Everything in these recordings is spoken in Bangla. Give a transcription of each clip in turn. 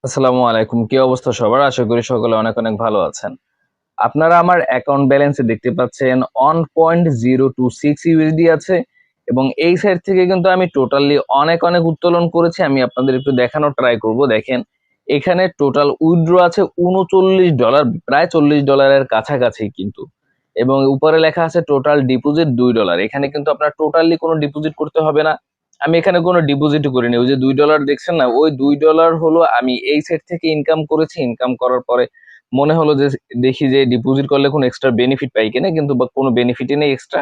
আসসালামু আলাইকুম, কি অবস্থা সবার? আশা করি সকলে অনেক অনেক ভালো আছেন। আপনারা আমার অ্যাকাউন্ট ব্যালেন্সে দেখতে পাচ্ছেন 1.026 ইউএসডি আছে এবং এই সাইড থেকে কিন্তু আমি টোটালি অনেক অনেক উত্তোলন করেছি। আমি আপনাদের একটু দেখানোর ট্রাই করব। দেখেন, এখানে টোটাল উইথড্র আছে $39, প্রায় $40 কাছাকাছি কিন্তু। এবং উপরে লেখা আছে টোটাল ডিপোজিট $2। এখানে কিন্তু আপনার টোটালি কোনো ডিপোজিট করতে হবে না। আমি এখানে কোনো ডিপোজিট করিনি। ওই যে $2 দেখছেন না, ওই $2 হলো আমি এই সাইড থেকে ইনকাম করেছি। ইনকাম করার পরে মনে হলো যে দেখি যে ডিপোজিট করলে কোনো এক্সট্রা বেনিফিট পাই কিনা, কিন্তু বা কোনো বেনিফিটই নেই এক্সট্রা।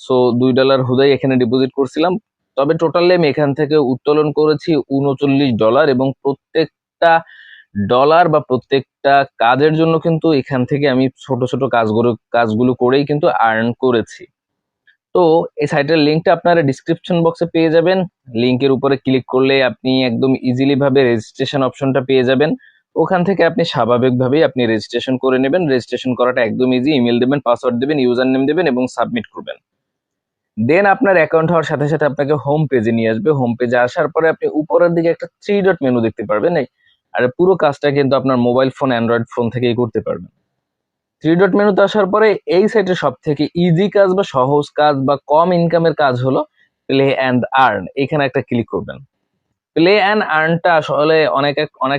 সো $2 হুদাই এখানে ডিপোজিট করছিলাম। তবে টোটালি আমি এখান থেকে উত্তোলন করেছি $39 এবং প্রত্যেকটা ডলার বা প্রত্যেকটা কাজের জন্য কিন্তু এখান থেকে আমি ছোট ছোট কাজগুলো করেই কিন্তু আর্ন করেছি। তো এই সাইটের লিঙ্কটা আপনারা ডিসক্রিপশন বক্সে পেয়ে যাবেন। লিঙ্কের উপরে ক্লিক করলে আপনি একদম ইজিলি ভাবে রেজিস্ট্রেশন অপশনটা পেয়ে যাবেন। ওখান থেকে আপনি স্বাভাবিকভাবেই আপনি রেজিস্ট্রেশন করে নেবেন। রেজিস্ট্রেশন করাটা একদম ইজি। ইমেল দেবেন, পাসওয়ার্ড দেবেন, ইউজার নেম দেবেন এবং সাবমিট করবেন। দেন আপনার অ্যাকাউন্ট হওয়ার সাথে সাথে আপনাকে হোম পেজে নিয়ে আসবে। হোম পেজে আসার পরে আপনি উপরের দিকে একটা 3 ডট মেনু দেখতে পারবেন। আর পুরো কাজটা কিন্তু আপনার মোবাইল ফোন, অ্যান্ড্রয়েড ফোন থেকেই করতে পারবেন। 3 ডট মেনুতে আসার পরে এই সাইটের সব থেকে ইজি কাজ বা সহজ কাজ বা কম ইনকামের কাজ হলো প্লে অ্যান্ড আর্ন। এখানে একটা ক্লিক করবেন। প্লে অ্যান্ড আর্নটা আসলে অনেক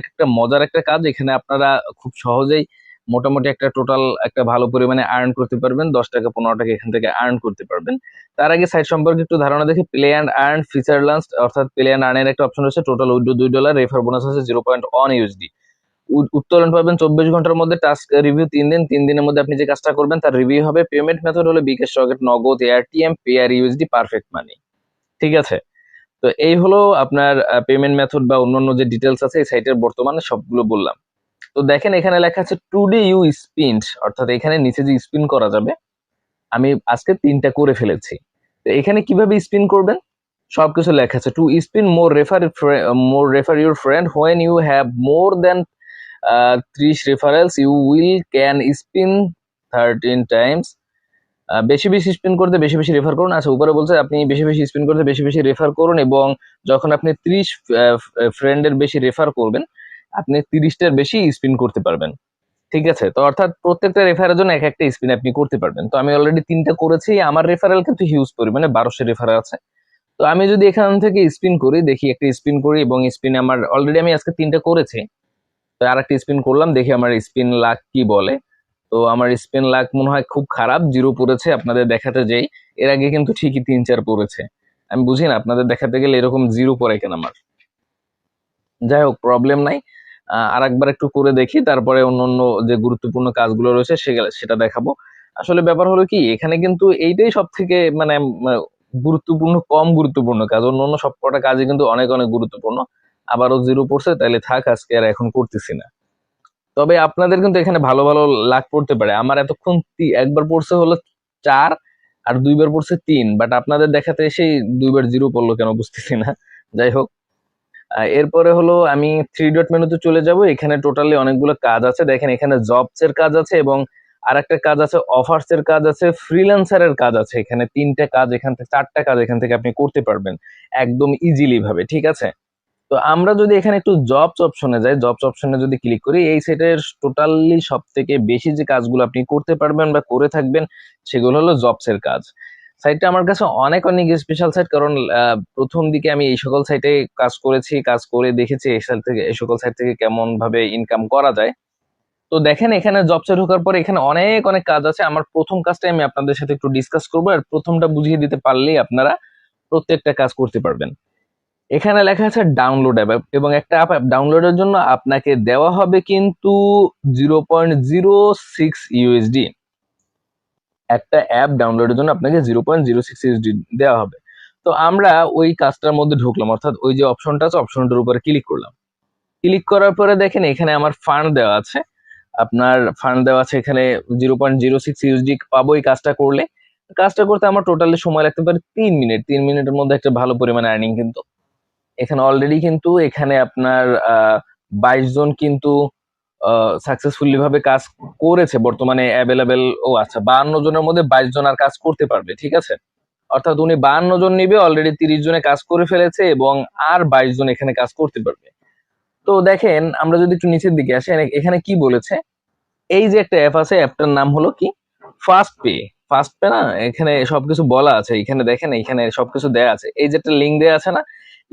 একটা মজার একটা কাজ। এখানে আপনারা খুব সহজেই মোটামুটি একটা টোটাল একটা ভালো পরিমাণে আর্ন করতে পারবেন। 10 টাকা 15 টাকা এখান থেকে আর্ন করতে পারবেন। তার আগে সাইট সম্পর্কে একটু ধারণা দেখি। Play and earn feature launch, অর্থাৎ প্লে অ্যান্ড আর্নের একটা অপশন রয়েছে। টোটাল উইথড্র $2, রেফার বোনাস আছে 0.1 ইউএসডি। উত্তোলন পাবেন 24 ঘন্টার মধ্যে। টাস্ক রিভিউ 3 দিন। 3 দিনের মধ্যে আপনি যে কাজটা করবেন তার রিভিউ হবে। পেমেন্ট মেথড হলো বিকাশ, রকেট, নগদ, এআরটিএম, পে আর ইউএসডি, পারফেক্ট মানি। ঠিক আছে? তো এই হলো আপনার পেমেন্ট মেথড বা অন্যান্য যে ডিটেলস আছে এই সাইটের বর্তমানে সবগুলো বললাম। তো দেখেন, এখানে লেখা আছে টুডে ইউ স্পিন্ড, অর্থাৎ এখানে নিচে যে স্পিন করা যাবে, আমি আজকে 3টা করে ফেলেছি। তো এখানে কিভাবে স্পিন করবেন সবকিছু লেখা আছে। To spin more refer your friend when you have more than 30 referrals you will can spin 13 times. বেশি বেশি স্পিন করতে বেশি বেশি রেফার করুন। আচ্ছা, উপরে বলছে আপনি বেশি বেশি স্পিন করতে বেশি বেশি রেফার করুন এবং যখন আপনি 30 ফ্রেন্ডের বেশি রেফার করবেন আপনি 30টার বেশি স্পিন করতে পারবেন। ঠিক আছে? তো অর্থাৎ প্রত্যেকটা রেফারের জন্য এক একটা স্পিন আপনি করতে পারবেন। তো আমি অলরেডি 3টা করেছি। আমার রেফারেল কিন্তু হিউজ পরিমাণে 1200 রেফারেল আছে। তো আমি যদি এখান থেকে স্পিন করি, দেখি একটা স্পিন করি এবং স্পিনে আমার অলরেডি আমি আজকে 3টা করেছি। তো আর একটা স্পিন করলাম, দেখি আমার স্পিন লাক কি বলে। তো আমার স্পিন লাক মনে হয় খুব খারাপ, 0 পড়েছে। আপনাদের দেখাতে যাই, এর আগে কিন্তু ঠিকই 3-4 পড়েছে। আমি বুঝি না আপনাদের দেখাতে গেলে এরকম 0 পড়ে কেন আমার। যাই হোক, প্রবলেম নাই। আর একবার একটু করে দেখি, তারপরে অন্য অন্য যে গুরুত্বপূর্ণ কাজগুলো রয়েছে সেটা দেখাবো। আসলে ব্যাপার হলো কি, এখানে কিন্তু এইটাই সব থেকে মানে গুরুত্বপূর্ণ, কম গুরুত্বপূর্ণ কাজ। অন্য অন্য সব কটা কাজই কিন্তু অনেক অনেক গুরুত্বপূর্ণ। আবারও 0 পড়ছে, তাইলে থাক, আজকে আর এখন করতেছি না। তবে আপনাদের কিন্তু এখানে ভালো ভালো লাভ পড়তে পারে। আমার এতক্ষণ একবার পড়ছে হলো 4 আর 2বার পড়ছে 3, বাট আপনাদের দেখাতে সেই 2বার 0 পড়লো কেন বুঝতেছি না। যাই হোক, এরপরে হলো আমি 3 ডট মেনুতে চলে যাব। এখানে টোটালি অনেকগুলো কাজ আছে। দেখেন, এখানে জবস এর কাজ আছে এবং আর একটা কাজ আছে অফার্স এর কাজ আছে, ফ্রিল্যান্সারের কাজ আছে। এখানে 3টে কাজ, এখান থেকে 4টা কাজ এখান থেকে আপনি করতে পারবেন একদম ইজিলি ভাবে। ঠিক আছে? তো আমরা যদি এখানে একটু জবস অপশনে যাই, জবস অপশনে যদি ক্লিক করি, এই সেটের টোটালি সব থেকে বেশি যে কাজগুলো আপনি করতে পারবেন বা করে থাকবেন সেগুলো হলো জবস এর কাজ। সাইটটা আমার কাছে অনেক অনেক স্পেশাল সাইট, কারণ প্রথম দিকে আমি এই সকল সাইটে কাজ করেছি, কাজ করে দেখেছি এই সকল সাইট থেকে কেমন ভাবে ইনকাম করা যায়। তো দেখেন, এখানে জবসে ঢোকার পরে এখানে অনেক অনেক কাজ আছে। আমার প্রথম কাজটা আমি আপনাদের সাথে একটু ডিসকাস করবো, আর প্রথমটা বুঝিয়ে দিতে পারলেই আপনারা প্রত্যেকটা কাজ করতে পারবেন। এখানে লেখা আছে ডাউনলোড অ্যাপ, এবং একটা অ্যাপ ডাউনলোডের জন্য আপনাকে দেওয়া হবে কিন্তু 0.06 ইউএসডি। একটা অ্যাপ ডাউনলোডের জন্য আপনাকে 0.06 ইউএসডি দেওয়া হবে। তো আমরা ওই কাজটার মধ্যে ঢুকলাম, অর্থাৎ ওই যে অপশনটা আছে অপশনটার উপরে ক্লিক করলাম। ক্লিক করার পরে দেখেন এখানে আমার ফান্ড দেওয়া আছে। আপনার ফান্ড দেওয়া আছে এখানে 0.06 ইউএসডি পাবো এই কাজটা করলে। কাজটা করতে আমার টোটালি সময় লাগতে পারে 3 মিনিট। 3 মিনিটের মধ্যে একটা ভালো পরিমাণে আর্নিং কিন্তু এখানে অলরেডি কিন্তু এখানে আপনার 22 জন কিন্তু সাকসেসফুলি ভাবে কাজ করেছে বর্তমানে অ্যাভেলেবেল। ও আচ্ছা, 52 জনের মধ্যে 22 জন আর কাজ করতে পারবে। ঠিক আছে? অর্থাৎ উনি 52 জন নিবে, অলরেডি 30 জনে কাজ করে ফেলেছে এবং আর 22 জন এখানে কাজ করতে পারবে। তো দেখেন আমরা যদি একটু নিচের দিকে আসি, এখানে কি বলেছে, এই যে একটা অ্যাপ আছে, অ্যাপটার নাম হলো কি ফার্স্ট পে। ফার্স্ট পে না, এখানে সবকিছু বলা আছে, এখানে দেখেন এখানে সবকিছু দেয়া আছে। এই যে একটা লিঙ্ক দেয়া আছে না,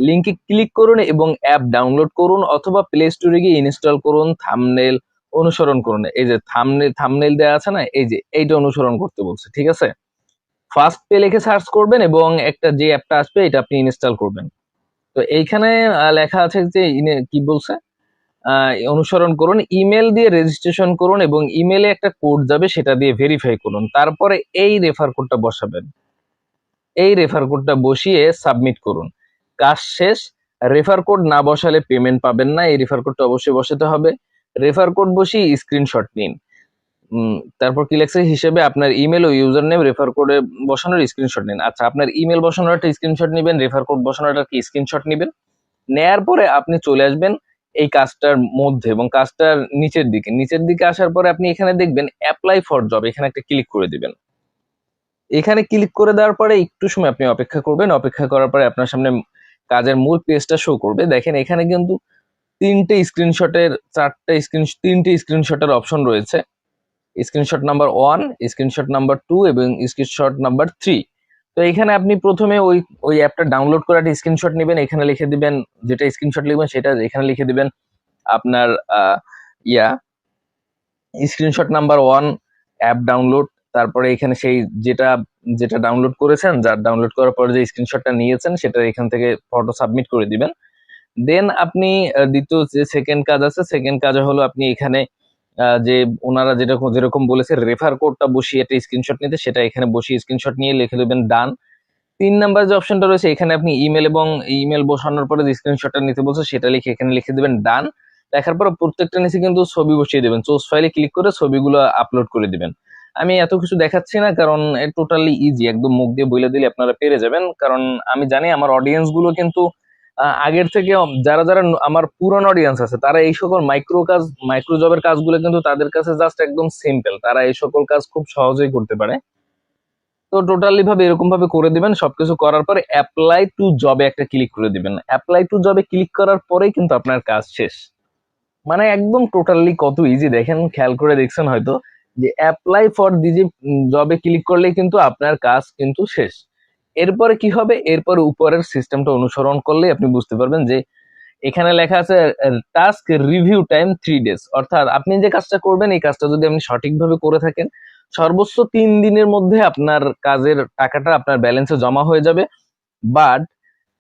লিঙ্কে ক্লিক করুন এবং অ্যাপ ডাউনলোড করুন অথবা প্লে স্টোরে গিয়ে ইনস্টল করুন, থাম্বনেল অনুসরণ করুন। এই যে থাম্বনেল দেয়া আছে না, এই যে এইটা অনুসরণ করতে বলছে, ঠিক আছে। ফার্স্ট পে লিখে সার্চ করবেন এবং একটা যে অ্যাপটা আসবে এটা আপনি ইনস্টল করবেন। তো এইখানে লেখা আছে যে কি বলছে, অনুসরণ করুন, ইমেল দিয়ে রেজিস্ট্রেশন করুন এবং ইমেলে একটা কোড যাবে সেটা দিয়ে ভেরিফাই করুন, তারপরে এই রেফার কোডটা বসাবেন, এই রেফার কোডটা বসিয়ে সাবমিট করুন, কাজ শেষ। রেফার কোড না বসালে পেমেন্ট পাবেন না, এই রেফার কোডটা অবশ্যই বসাতে হবে। রেফার কোড বসিয়ে স্ক্রিনশট নিন। তারপর কি লেখছে, হিসেবে আপনার ইমেল ও ইউজার নেম রেফার কোডে বসানোর স্ক্রিনশট নিন। আচ্ছা, আপনার ইমেল বসানোর একটা স্ক্রিনশট নেবেন, রেফার কোড বসানোর একটা স্ক্রিনশট নেবেন। নেয়ার পরে আপনি চলে আসবেন এই কাজটার মধ্যে এবং কাজটার নিচের দিকে আসার পরে আপনি এখানে দেখবেন অ্যাপ্লাই ফর জব, এখানে একটা ক্লিক করে দিবেন। এখানে ক্লিক করে দেওয়ার পরে একটু সময় আপনি অপেক্ষা করবেন, অপেক্ষা করার পরে আপনার সামনে কাজের মূল পেজটা শো করবে। দেখেন এখানে কিন্তু তিনটে স্ক্রিনশটের অপশন রয়েছে, স্ক্রিনশট নাম্বার 1, স্ক্রিনশট নাম্বার 2 এবং স্ক্রিনশট নাম্বার 3। তো এখানে আপনি প্রথমে ওই অ্যাপটা ডাউনলোড করে একটা স্ক্রিনশট নেবেন, এখানে লিখে দিবেন, যেটা স্ক্রিনশট লিখবেন সেটা এখানে লিখে দিবেন আপনার ইয়া স্ক্রিনশট নাম্বার 1 অ্যাপ ডাউনলোড, তারপরে এখানে সেই যেটা যেটা ডাউনলোড করেছেন, যার ডাউনলোড করার পরে যে স্ক্রিনশটটা নিয়েছেন সেটা এখান থেকে ফটো সাবমিট করে দিবেন। দেন আপনি দ্বিতীয় যে সেকেন্ড কাজ আছে, সেকেন্ড কাজ হলো আপনি এখানে যে ওনারা যেরকম বলেছে রেফার কোডটা বসিয়ে একটা স্ক্রিনশট নিতে, সেটা এখানে বসিয়ে স্ক্রিনশট নিয়ে লিখে দেবেন ডান। 3 নাম্বার যে অপশনটা রয়েছে এখানে আপনি ইমেল বসানোর পরে যে স্ক্রিনশটটা নিতে বলছে সেটা লিখে এখানে লিখে দেবেন ডান। লেখার পর প্রত্যেকটা নিচে কিন্তু ছবি বসিয়ে দেবেন, সোর্স ফাইলে ক্লিক করে ছবিগুলো আপলোড করে দিবেন। আমি এত কিছু দেখাচ্ছি না কারণ টোটালি ইজি, একদম মুখ দিয়ে বলে দিলে আপনারা পেরে যাবেন, কারণ আমি জানি আমার অডিয়েন্স গুলো কিন্তু আগের থেকে যারা যারা আমার পুরান অডিয়েন্স আছে তারা এই সকল মাইক্রো জবের কাজগুলো কিন্তু তাদের কাছে জাস্ট একদম সিম্পল, তারা এই সকল কাজ খুব সহজেই করতে পারে। তো টোটালি ভাবে এরকম ভাবে করে দিবেন, সবকিছু করার পরে অ্যাপ্লাই টু জবে একটা ক্লিক করে দিবেন। অ্যাপ্লাই টু জবে ক্লিক করার পরেই কিন্তু আপনার কাজ শেষ, মানে একদম টোটালি কত ইজি দেখেন, খেয়াল করে দেখছেন হয়তো যে অ্যাপ্লাই ফর দিজি জবে ক্লিক করলেই কিন্তু আপনার কাজ কিন্তু শেষ। এরপরে কি হবে, এরপরে উপরের সিস্টেমটা অনুসরণ করলে আপনি বুঝতে পারবেন যে এখানে লেখা আছে টাস্ক রিভিউ টাইম 3 ডেজ, অর্থাৎ আপনি যে কাজটা করবেন এই কাজটা যদি আপনি সঠিকভাবে করে থাকেন সর্বোচ্চ 3 দিনের মধ্যে আপনার কাজের টাকাটা আপনার ব্যালেন্সে জমা হয়ে যাবে। বাট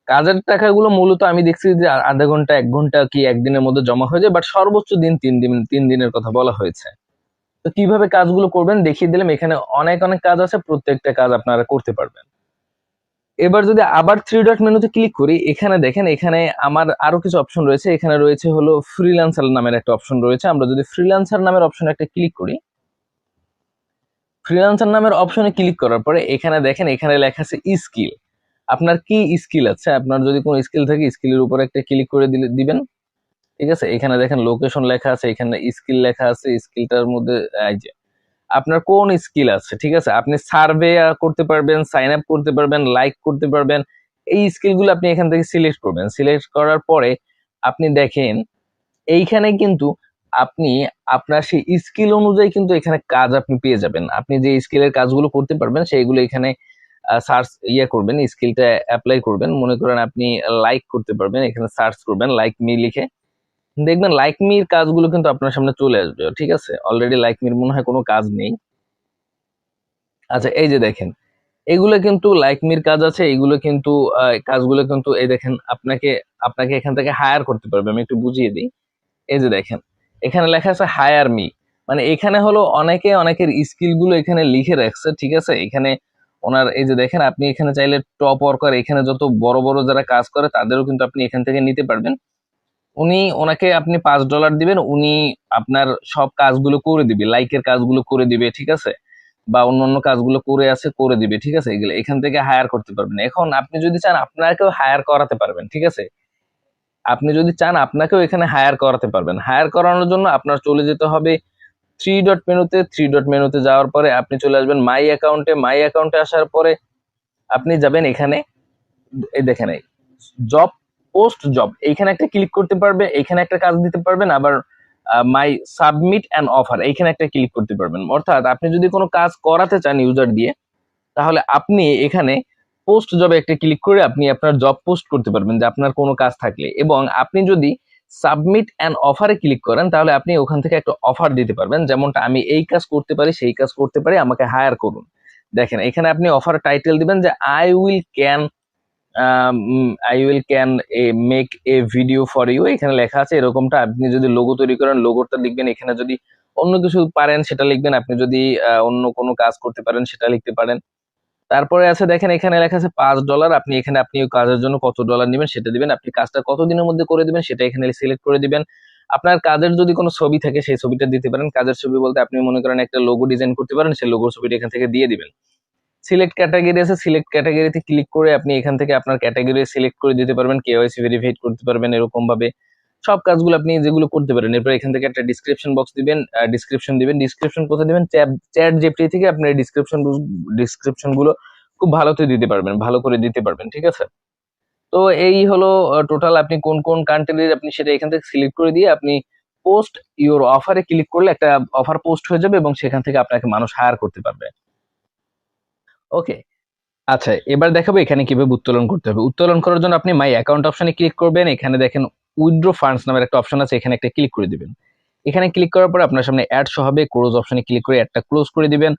কাজের টাকাগুলো মূলত আমি দেখছি যে আধা ঘন্টা 1 ঘন্টা কি একদিনের মধ্যে জমা হয়ে যায়, বাট সর্বোচ্চ দিন 3 দিনের কথা বলা হয়েছে। তো কিভাবে কাজগুলো করবেন দেখিয়ে দিলাম, এখানে অনেক অনেক কাজ আছে, প্রত্যেকটা কাজ আপনারা করতে পারবেন। এবার যদি আবার 3 ডট মেনুতে ক্লিক করি, এখানে দেখেন এখানে আমার আরো কিছু অপশন রয়েছে, এখানে রয়েছে হলো ফ্রিল্যান্সার নামের একটা অপশন রয়েছে। আমরা যদি ফ্রিল্যান্সার নামের অপশনে একটা ক্লিক করি, ফ্রিল্যান্সার নামের অপশনে ক্লিক করার পরে এখানে দেখেন এখানে লেখা আছে স্কিল, আপনার কি স্কিল আছে, আপনার যদি কোনো স্কিল থাকে স্কিলের উপর একটা ক্লিক করে দিবেন, ঠিক আছে। এখানে দেখেন লোকেশন লেখা আছে, এখানে স্কিল লেখা আছে, স্কিলটার মধ্যে এই যে আপনার কোন স্কিল আছে, ঠিক আছে। আপনি সার্ভে করতে পারবেন, সাইন আপ করতে পারবেন, লাইক করতে পারবেন, এই স্কিলগুলো আপনি এখান থেকে সিলেক্ট করবেন। সিলেক্ট করার পরে আপনি দেখেন এইখানে কিন্তু আপনি আপনার সেই স্কিল অনুযায়ী কিন্তু এখানে কাজ আপনি পেয়ে যাবেন। আপনি যে স্কিলের কাজগুলো করতে পারবেন সেইগুলো এখানে সার্চ করবেন, স্কিলটা অ্যাপ্লাই করবেন। মনে করেন আপনি লাইক করতে পারবেন, এখানে সার্চ করবেন লাইক মি লিখে, দেখবেন লাইক মির কাজগুলো কিন্তু আপনার সামনে চলে আসবে, ঠিক আছে। অলরেডি লাইক মির মনে হয় কোনো কাজ নেই। আচ্ছা, এই যে দেখেন এগুলো কিন্তু লাইক মির কাজ আছে, এগুলো কিন্তু কাজগুলো কিন্তু এই দেখেন আপনাকে আপনাকে এখান থেকে হায়ার করতে পারবে। আমি একটু বুঝিয়ে দিই, এই যে দেখেন এখানে লেখা আছে হায়ার মি, মানে এখানে হলো অনেকের স্কিল গুলো এখানে লিখে রাখছে, ঠিক আছে। এখানে ওনার এই যে দেখেন আপনি এখানে চাইলে টপ ওয়ার্কার, এখানে যত বড় বড় যারা কাজ করে তাদেরও কিন্তু আপনি এখান থেকে নিতে পারবেন। ওনাকে আপনি $5 দিবেন, উনি আপনার সব কাজগুলো করে দিবে, লাইকের কাজগুলো করে দিবে, ঠিক আছে, বা অন্যান্য কাজগুলো করে দিবে, ঠিক আছে। এগুলো এখান থেকে হায়ার করতে পারবেন। এখন আপনি যদি চান আপনাকেও হায়ার করাতে পারবেন, ঠিক আছে। আপনি যদি চান আপনাকেও এখানে হায়ার করাতে পারবেন। হায়ার করানোর জন্য আপনার চলে যেতে হবে 3 ডট মেনুতে। 3 ডট মেনুতে যাওয়ার পরে আপনি চলে আসবেন মাই অ্যাকাউন্টে। মাই অ্যাকাউন্টে আসার পরে আপনি যাবেন এখানে, এই দেখেন জব পোস্ট জব এইখানে একটা ক্লিক করতে পারবে, এখানে একটা কাজ দিতে পারবেন, আবার মাই সাবমিট অ্যান্ড অফার এইখানে একটা ক্লিক করতে পারবেন। অর্থাৎ আপনি যদি কোনো কাজ করাতে চান ইউজার দিয়ে, তাহলে আপনি এখানে পোস্ট জবে একটা ক্লিক করে আপনি আপনার জব পোস্ট করতে পারবেন যে আপনার কোনো কাজ থাকলে। এবং আপনি যদি সাবমিট অ্যান্ড অফারে ক্লিক করেন তাহলে আপনি ওখান থেকে একটা অফার দিতে পারবেন, যেমনটা আমি এই কাজ করতে পারি, সেই কাজ করতে পারি, আমাকে হায়ার করুন। দেখেন এখানে আপনি অফার টাইটেল দিবেন যে I will can make a video for you, এখানে লেখা আছে এরকমটা। আপনি যদি লোগো তৈরি করেন লোগোটা লিখবেন, এখানে যদি অন্য কিছু পারেন সেটা লিখবেন, আপনি যদি অন্য কোনো কাজ করতে পারেন সেটা লিখতে পারেন। তারপরে আছে দেখেন এখানে লেখা আছে $5, আপনি এখানে আপনি ওই কাজের জন্য কত ডলার নেবেন সেটা দিবেন, আপনি কাজটা কত দিনের মধ্যে করে দিবেন সেটা এখানে সিলেক্ট করে দিবেন। আপনার কাজের যদি কোনো ছবি থাকে সেই ছবিটা দিতে পারেন, কাজের ছবি বলতে আপনি মনে করেন একটা লোগো ডিজাইন করতে পারেন, সেই লোগোর ছবিটা এখান থেকে দিয়ে দিবেন। সিলেক্ট ক্যাটাগরি আছে, সিলেক্ট ক্যাটাগরিতে ক্লিক করে আপনি এখান থেকে আপনার ক্যাটাগরি সিলেক্ট করে দিতে পারবেন, কেওয়াইসি ভেরিফাইড করতে পারবেন, এরকম ভাবে সব কাজগুলো আপনি যেগুলো করতে পারেন। এরপর এখান থেকে একটা ডিসক্রিপশন বক্স দিবেন, ডিসক্রিপশন দিবেন। ডিসক্রিপশন কোথায় দিবেন? চ্যাট জিপিটি থেকে আপনি ডিসক্রিপশন গুলো খুব ভালোতে দিতে পারবেন, ভালো করে দিতে পারবেন, ঠিক আছে? তো এই হলো টোটাল আপনি কোন কোন কান্ট্রির আপনি সেটা এখান থেকে সিলেক্ট করে দিয়ে আপনি পোস্ট ইওর অফারে ক্লিক করলে একটা অফার পোস্ট হয়ে যাবে এবং সেখান থেকে আপনাকে মানুষ হায়ার করতে পারবে। ওকে, আচ্ছা এবার দেখাবো এখানে কিভাবে উত্তোলন করতে হবে। উত্তোলন করার জন্য আপনি মাই অ্যাকাউন্ট অপশনে ক্লিক করবেন, এখানে দেখেন উইথড্র ফান্ডস নামের একটা অপশন আছে, এখানে একটা ক্লিক করে দিবেন। এখানে ক্লিক করার পরে আপনার সামনে অ্যাড শো হবে, ক্লোজ অপশনে ক্লিক করে অ্যাডটা ক্লোজ করে দিবেন।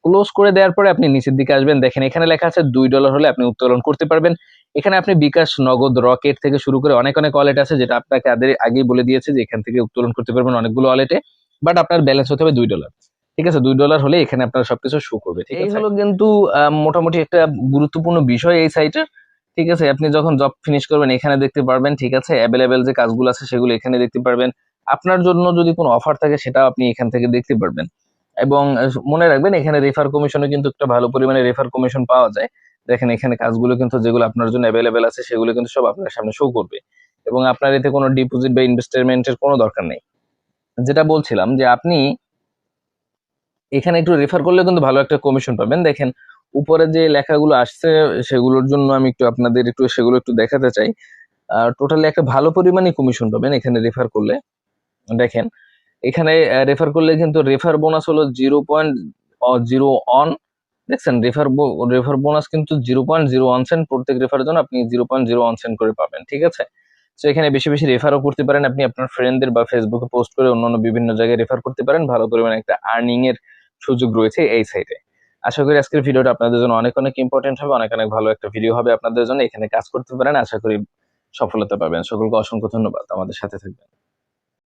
ক্লোজ করে দেওয়ার পরে আপনি নিচের দিকে আসবেন, দেখেন এখানে লেখা আছে $2 হলে আপনি উত্তোলন করতে পারবেন। এখানে আপনি বিকাশ, নগদ, রকেট থেকে শুরু করে অনেক অনেক ওয়ালেট আছে, যেটা আপনাকে আগেই বলে দিয়েছে যে এখান থেকে উত্তোলন করতে পারবেন অনেকগুলো ওয়ালেটে, বাট আপনার ব্যালেন্স হতে হবে $2। ঠিক আছে, $2 হলে এখানে আপনার সবকিছু শো করবে। ঠিক আছে, এই হলো কিন্তু মোটামুটি একটা গুরুত্বপূর্ণ বিষয় এই সাইটের। ঠিক আছে, আপনি যখন জব ফিনিশ করবেন এখানে দেখতে পারবেন। ঠিক আছে, অ্যাভেলেবেল যে কাজগুলো আছে সেগুলো এখানে দেখতে পারবেন। আপনার জন্য যদি কোনো অফার থাকে সেটাও আপনি এখান থেকে দেখতে পারবেন। এবং মনে রাখবেন এখানে রেফার কমিশনে কিন্তু একটা ভালো পরিমাণে রেফার কমিশন পাওয়া যায়। দেখেন এখানে কাজগুলো কিন্তু যেগুলো আপনার জন্য অ্যাভেলেবেল আছে সেগুলো কিন্তু সব আপনার সামনে শো করবে, এবং আপনার এতে কোনো ডিপোজিট বা ইনভেস্টমেন্টের কোনো দরকার নেই। যেটা বলছিলাম যে আপনি এখানে একটু রেফার করলে কিন্তু ভালো একটা কমিশন পাবেন। দেখেন উপরে যে লেখাগুলো আসছে সেগুলোর জন্য আমি একটু আপনাদের সেগুলো একটু দেখাতে চাই। টোটালি একটা ভালো পরিমাণে কমিশন পাবেন এখানে রেফার করলে। দেখেন এখানে রেফার করলে কিন্তু রেফার বোনাস হলো 0.01। দেখছেন রেফার বোনাস কিন্তু 0.01 সেন্ট, প্রত্যেক রেফারের জন্য আপনি 0.01 সেন্ট করে পাবেন। ঠিক আছে, তো এখানে বেশি বেশি রেফারও করতে পারেন, আপনি আপনার ফ্রেন্ডদের বা ফেসবুকে পোস্ট করে অন্যান্য বিভিন্ন জায়গায় রেফার করতে পারেন। ভালো পরিমাণে একটা আর্নিং এর সুযোগ রয়েছে এই সাইটে। আশা করি আজকের ভিডিওটা আপনাদের জন্য অনেক অনেক ইম্পর্টেন্ট হবে, অনেক অনেক ভালো একটা ভিডিও হবে আপনাদের জন্য। এখানে কাজ করতে পারেন, আশা করি সফলতা পাবেন। সকলকে অসংখ্য ধন্যবাদ, আমাদের সাথে থাকবেন।